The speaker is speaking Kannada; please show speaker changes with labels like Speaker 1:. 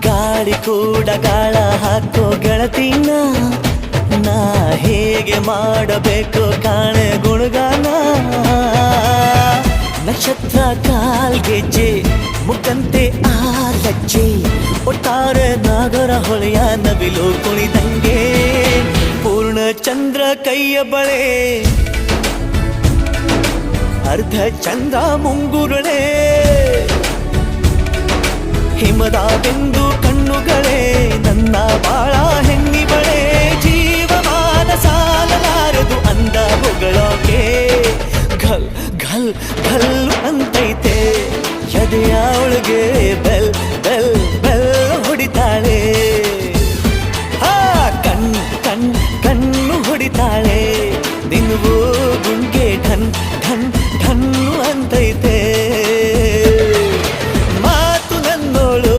Speaker 1: ಗಾಳಿ ಕೂಡ ಗಾಳ ಹಾಕೋ ಗೆಳತಿನ ನಾ ಹೇಗೆ ಮಾಡಬೇಕು ಕಾಣೆ ಗುಣಗಾನ ನಕ್ಷತ್ರ ಕಾಲ್ಗೆಜ್ಜೆ ಮುಖಂತೆ ಆ ಲಜ್ಜೆ ಒಟ್ಟಾರೆ ನಾಗರ ಹೊಳೆಯ ನವಿಲು ಕುಣಿದಂಗೆ ಪೂರ್ಣ ಚಂದ್ರ ಕೈಯ ಬಳೆ ಅರ್ಧ ಚಂದ್ರ ಮುಂಗುರುಳೆ ಹಿಮದ ಬಿಂದು ಕಣ್ಣುಗಳೇ ನನ್ನ ಬಾಳ ಹೆಣ್ಣಿಬಳೆ ಜೀವಮಾನ ಸಾಲಲಾರದು ಅಂದ ಹೊಗಳೋಕೆ ಘಲ್ ಘಲ್ ಘಲ್ ಅಂತೈತೆ ಎದೆಯ ಒಳಗೆ